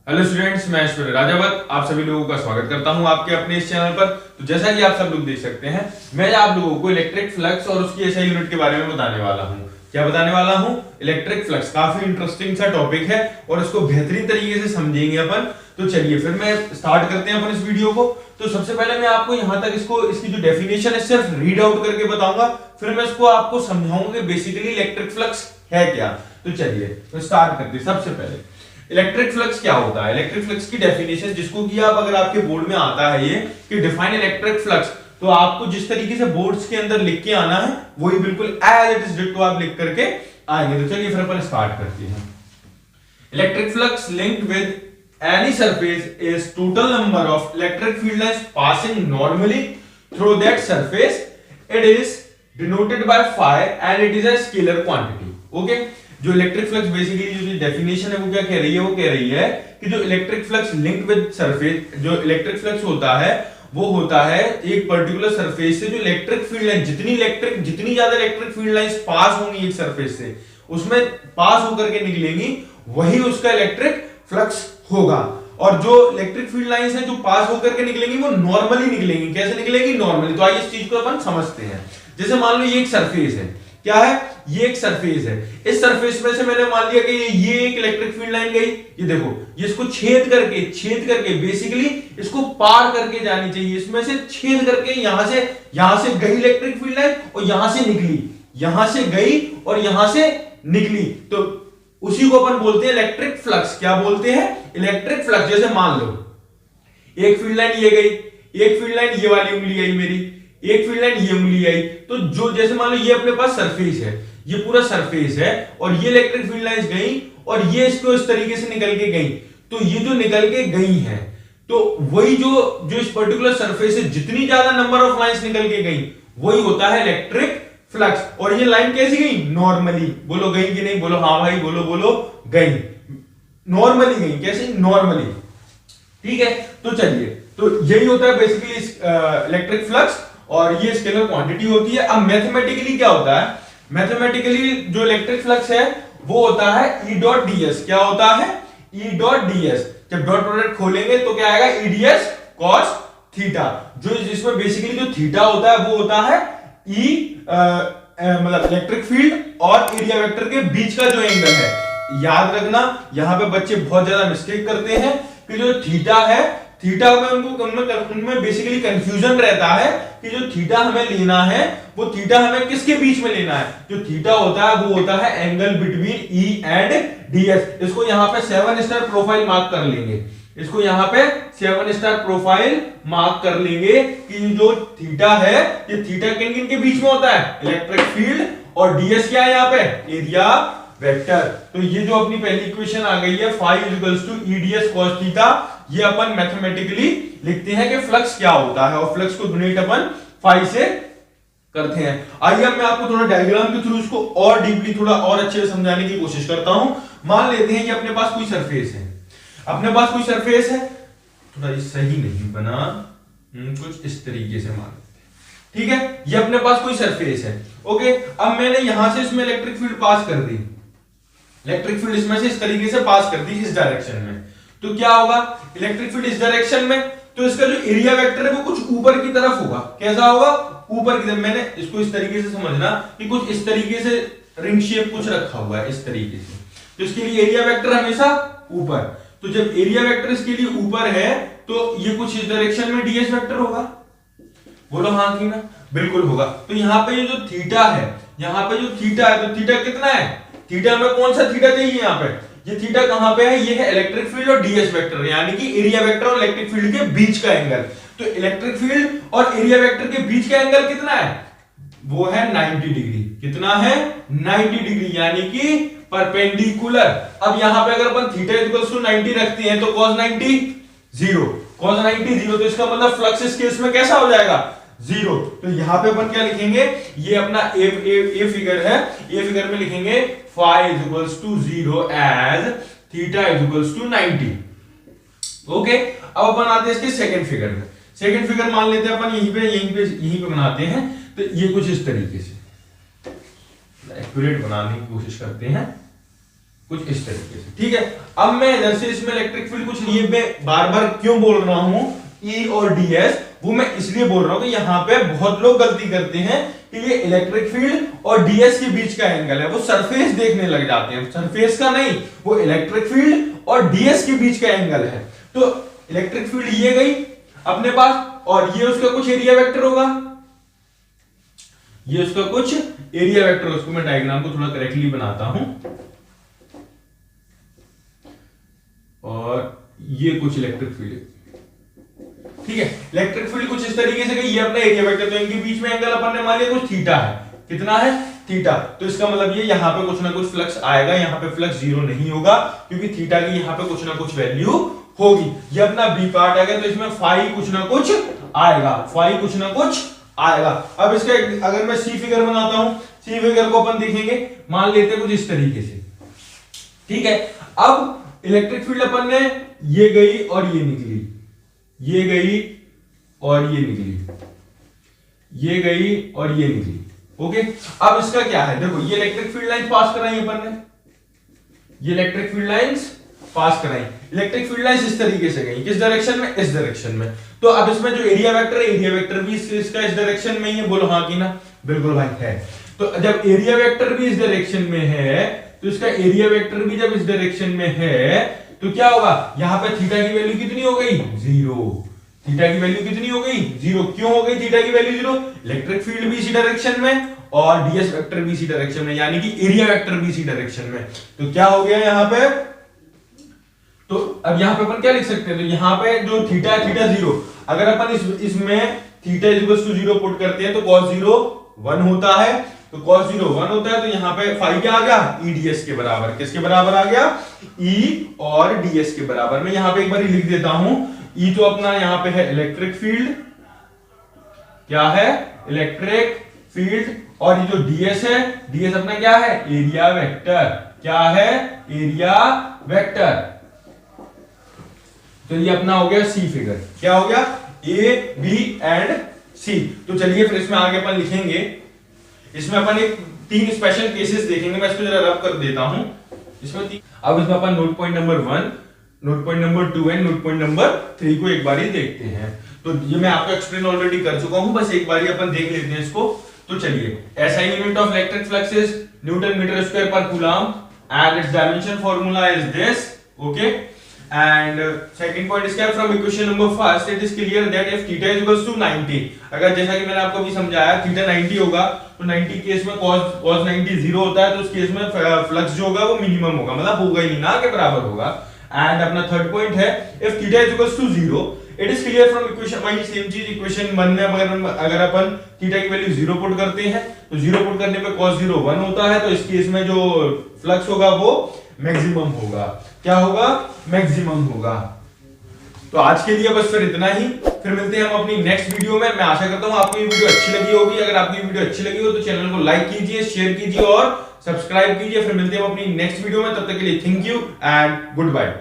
Hello students, मैं ऐश्वर्य राजावत आप सभी लोगों का स्वागत करता हूं आपके अपने इस चैनल पर। तो जैसा कि आप सब लोग देख सकते हैं, मैं आप लोगों को इलेक्ट्रिक फ्लक्स और उसकी एसआई यूनिट के बारे में बताने वाला हूं। क्या बताने वाला हूं? Electric flux. काफी इंटरेस्टिंग सा टॉपिक है और इसको बेहतरीन तरीके से समझेंगे अपन। तो चलिए फिर मैं स्टार्ट करते हैं अपन इस वीडियो को। तो सबसे पहले मैं आपको यहां तक इसकी जो डेफिनेशन है सिर्फ रीड आउट करके बताऊंगा, फिर मैं इसको आपको समझाऊंगा कि बेसिकली इलेक्ट्रिक फ्लक्स है क्या। तो चलिए तो स्टार्ट करते हैं। सबसे पहले इलेक्ट्रिक फ्लक्स क्या होता है? इलेक्ट्रिक फ्लक्स की डेफिनेशन, जिसको कि आप अगर आपके बोर्ड में आता है ये कि डिफाइन इलेक्ट्रिक फ्लक्स, तो आपको जिस तरीके से बोर्ड्स के अंदर लिख के आना है वही बिल्कुल एज इट इज डिट्टो आप लिख करके आएंगे। तो चलिए फिर अपन स्टार्ट करते हैं। Electric flux linked with any surface is total number of electric field lines passing normally through that surface. It is denoted by phi and it is a scalar quantity. Okay? जो electric flux basically जो definition है वो क्या कह रही है? वो कह रही है कि जो electric flux linked with surface, जो इलेक्ट्रिक फ्लक्स होता है वो होता है एक पर्टिकुलर सरफेस से जो इलेक्ट्रिक फील्ड लाइन, जितनी ज्यादा इलेक्ट्रिक फील्ड लाइंस पास होंगी एक सरफेस से, उसमें पास होकर के निकलेंगी, वही उसका इलेक्ट्रिक फ्लक्स होगा। और जो इलेक्ट्रिक फील्ड लाइंस है जो पास होकर के निकलेंगी वो नॉर्मली निकलेंगी। कैसे निकलेंगी? नॉर्मली। तो आइए इस चीज को अपन समझते हैं। जैसे मान लो ये एक सरफेस है। क्या है? ये एक सरफेस है। इस सरफेस में से मैंने मान लिया कि ये एक इलेक्ट्रिक फील्ड लाइन गई। ये देखो, ये इसको छेद करके बेसिकली इसको पार करके जानी चाहिए। इसमें से छेद करके यहां से गई इलेक्ट्रिक फील्ड लाइन और यहां से निकली, यहां से गई और यहां से निकली। तो उसी को अपन बोलते हैं इलेक्ट्रिक फ्लक्स। क्या बोलते हैं? Electric flux. जैसे मान लो एक फील्ड लाइन ये गई, एक फील्ड लाइन ये वाली उंगली आई मेरी, एक फील्ड लाइन ये उंगली आई। तो जो जैसे मान लो ये अपने पास सरफेस है, ये पूरा सरफेस है और ये इलेक्ट्रिक फील्ड लाइंस गई और ये इसको इस तरीके से निकल के गई। तो ये जो निकल के गई है, तो वही जो इस पर्टिकुलर सरफेस से जितनी ज्यादा नंबर ऑफ लाइंस निकल के गई वही होता है इलेक्ट्रिक फ्लक्स। और ये लाइन कैसी गई? नॉर्मली। बोलो गई कि नहीं? बोलो हाँ भाई, बोलो गई। नॉर्मली गई। कैसे? नॉर्मली। ठीक है। तो चलिए, तो यही होता है बेसिकली इलेक्ट्रिक फ्लक्स और ये स्केलर क्वांटिटी होती है। अब मैथमेटिकली क्या होता है? मैथमेटिकली जो इलेक्ट्रिक फ्लक्स है वो होता है E डॉट ds। क्या होता है? E dot ds। जब डॉट प्रोडक्ट खोलेंगे तो क्या आएगा? E ds cos theta. जो जिसमें बेसिकली जो थीटा होता है वो होता है E मतलब इलेक्ट्रिक फील्ड और एरिया वेक्टर के बीच का जो एंगल है। याद रखना, यहां पे बच्चे बहुत ज्यादा मिस्टेक करते हैं कि जो थीटा है, थीटा में उनमें बेसिकली कंफ्यूजन रहता है कि जो थीटा हमें लेना है वो थीटा हमें किसके बीच में लेना है। जो थीटा होता है वो होता है angle between E and ds। इसको यहां पे 7 स्टार प्रोफाइल मार्क कर लेंगे। इसको यहां पे 7 स्टार प्रोफाइल मार्क कर लेंगे कि जो थीटा है, ये थीटा किन किन के बीच में होता है? Electric field. और ds क्या है यहां पे? Area vector. तो ये जो अपनी पहली इक्वेशन आ गई है phi equals to E ds cos theta, ये अपन मैथमेटिकली लिखते हैं कि फ्लक्स क्या होता है और फ्लक्स को डोनेट अपन phi से करते हैं। आइए अब मैं आपको थोड़ा डायग्राम के थ्रू इसको और डीपली, थोड़ा और अच्छे से समझाने की कोशिश करता हूं। मान लेते हैं कि अपने पास कोई सरफेस है, थोड़ा ये सही नहीं बना, कुछ इस तरीके से मान लेते हैं। ठीक है, ये अपने पास कोई सरफेस है। ओके, अब मैंने यहां से इसमें इलेक्ट्रिक फील्ड पास कर दी, इलेक्ट्रिक फील्ड इसमें से इस तरीके से पास कर दी इस डायरेक्शन में। तो क्या होगा? इलेक्ट्रिक फील्ड इस डायरेक्शन में, तो इसका जो एरिया वेक्टर है वो कुछ ऊपर की तरफ होगा। कैसा होगा? ऊपर की तरफ। मैंने इसको इस तरीके से समझना कि कुछ इस तरीके से रिंग शेप कुछ रखा हुआ है इस तरीके से, तो इसके लिए एरिया वेक्टर हमेशा ऊपर। तो जब एरिया वेक्टर इसके लिए ऊपर है तो ये कुछ इस डायरेक्शन में ds वेक्टर होगा। बोलो हाँ कि ना? बिल्कुल होगा। तो यहाँ पे ये जो थीटा है, यहाँ पे जो थीटा है, तो थीटा कितना है? थीटा में कौन सा थीटा चाहिए? यहाँ पे ये थीटा कहां पे है? ये है इलेक्ट्रिक फील्ड और ds वेक्टर, यानी कि एरिया वेक्टर और इलेक्ट्रिक फील्ड के बीच का एंगल। तो इलेक्ट्रिक फील्ड और एरिया वेक्टर के बीच का एंगल कितना है? वो है 90 डिग्री। कितना है? 90 डिग्री, यानी कि परपेंडिकुलर। अब यहां पे अगर अपन थीटा इक्वल्स टू 90 रखते हैं तो cos 90 0, cos 90 0, तो इसका मतलब फ्लक्स इस केस में कैसा हो जाएगा? 0। तो यहां पे अपन क्या लिखेंगे? ये अपना ए फिगर है, ए फिगर में लिखेंगे phi is equals to 0 as theta is equals to 90। Okay, अब अपन आते हैं इसके सेकंड फिगर में। सेकंड फिगर मान लेते हैं अपन यहीं पे बनाते हैं। तो ये कुछ इस तरीके से एक्यूरेट बनाने की कोशिश करते हैं। कुछ इस तरीके से, ठीक है। अब मैं इधर से इसमें इलेक्ट्रिक फील्ड कुछ लिए मैं बार बार क्यों बोल रहा हूं E और ds, वो मैं इसलिए बोल रहा हूं कि यहां पे बहुत लोग गलती करते हैं कि ये इलेक्ट्रिक फील्ड और ds के बीच का एंगल है, वो सरफेस देखने लग जाते हैं, सरफेस का नहीं, वो इलेक्ट्रिक फील्ड और ds के बीच का एंगल है। तो इलेक्ट्रिक फील्ड ये गई अपने पास, और ये उसका कुछ एरिया वेक्टर होगा, ये उसका कुछ एरिया वेक्टर, उसको मैं डायग्राम को थोड़ा करेक्टली बनाता हूं, और ये कुछ इलेक्ट्रिक फील्ड, ठीक है। इलेक्ट्रिक फील्ड कुछ इस तरीके से गई, ये अपना एरिया वेक्टर, तो इनके बीच में एंगल अपन ने मान लिया कुछ थीटा है, कितना है थीटा, तो इसका मतलब ये यहाँ पे कुछ ना कुछ फ्लक्स आएगा, यहाँ पे फ्लक्स जीरो नहीं होगा क्योंकि थीटा की यहाँ पे कुछ ना कुछ वैल्यू होगी। ये अपना बी पार्ट आ गया, तो इसमें फाई कुछ ना कुछ आएगा, फाई कुछ ना कुछ आएगा। अब इसका अगर मैं सी फिगर बनाता हूं, सी फिगर को अपन देखेंगे, मान लेते हैं कुछ इस तरीके से, ठीक है। अब इलेक्ट्रिक फील्ड अपन ने ये गई और ये निकली, ये गई और ये निकली, ये गई और ये निकली, ओके। अब इसका क्या है, देखो ये इलेक्ट्रिक फील्ड लाइंस पास कराई अपन ने, ये इलेक्ट्रिक फील्ड लाइंस पास कराई, इलेक्ट्रिक फील्ड लाइंस इस तरीके से गई, किस डायरेक्शन में, इस डायरेक्शन में। तो अब इसमें जो एरिया वेक्टर है, एरिया वेक्टर भी इसका इस डायरेक्शन में ही है, बोलो हाँ कि ना, बिल्कुल भाई है। तो जब एरिया वेक्टर भी इस डायरेक्शन में है, तो इसका एरिया वेक्टर भी जब इस डायरेक्शन में है, तो क्या होगा, यहां पे थीटा की वैल्यू कितनी हो गई, जीरो, थीटा की वैल्यू कितनी हो गई, जीरो। क्यों हो गई थीटा की वैल्यू जीरो, इलेक्ट्रिक फील्ड भी इसी डायरेक्शन में और ds वेक्टर भी इसी डायरेक्शन में, यानी कि एरिया वेक्टर भी इसी डायरेक्शन में। तो क्या हो गया यहां पे, तो अब यहां पे अपन क्या लिख सकते हैं, तो यहां पे जो थीटा है, थीटा जीरो, अगर अपन इसमें theta equals to zero put करते हैं तो cos जीरो 1 होता है, तो cos जीरो 1 होता है, तो यहां पे फाई क्या आ गया, e ds के बराबर, किसके बराबर आ गया, e और ds के बराबर। मैं यहां पे एक बार लिख देता हूं, e तो अपना यहां पे है इलेक्ट्रिक फील्ड, क्या है, इलेक्ट्रिक फील्ड, और ये जो ds है, ds अपना क्या है, एरिया वेक्टर, क्या है, एरिया वेक्टर। तो ये अपना हो गया सी फिगर, क्या हो गया, ए बी एंड सी। तो चलिए फिर इसमें आगे अपन लिखेंगे, इसमें अपन एक 3 स्पेशल केसेस देखेंगे, मैं इसको जरा रब कर देता हूं इसमें अब इसमें अपन note point number 1, note point number 2 and note point number 3 को एक बारी देखते हैं। तो ये मैं आपको एक्सप्लेन ऑलरेडी कर चुका हूं, बस एक बारी अपन देख लेते हैं इसको। तो चलिए, SI unit of electric flux is newton metre square per coulomb and its dimension formula is this, okay. And second point is क्या, from equation number first it is clear that if theta is equals to 90, अगर जैसा कि मैंने आपको अभी समझाया theta 90 होगा, तो 90 केस में cos 90 जीरो होता है, तो उस केस में फ्लक्स जो होगा वो मिनिमम होगा, मतलब होगा ही ना के बराबर होगा। एंड अपना थर्ड पॉइंट है, if theta is equals to 0 it is clear from equation, वही सेम चीज इक्वेशन 1 में अगर अपन थीटा की वैल्यू 0 पुट करते हैं, तो 0 पुट करने पे cos 0 1 होता है, तो इस केस में जो फ्लक्स होगा वो मैक्सिमम होगा, क्या होगा, मैक्सिमम होगा। तो आज के लिए बस फिर इतना ही, फिर मिलते हैं हम अपनी नेक्स्ट वीडियो में। मैं आशा करता हूं आपको ये वीडियो अच्छी लगी होगी, अगर आपको ये वीडियो अच्छी लगी हो तो चैनल को लाइक कीजिए, शेयर कीजिए और सब्सक्राइब कीजिए। फिर मिलते हैं हम अपनी नेक्स्ट वीडियो में, तब तक के लिए thank you and good bye.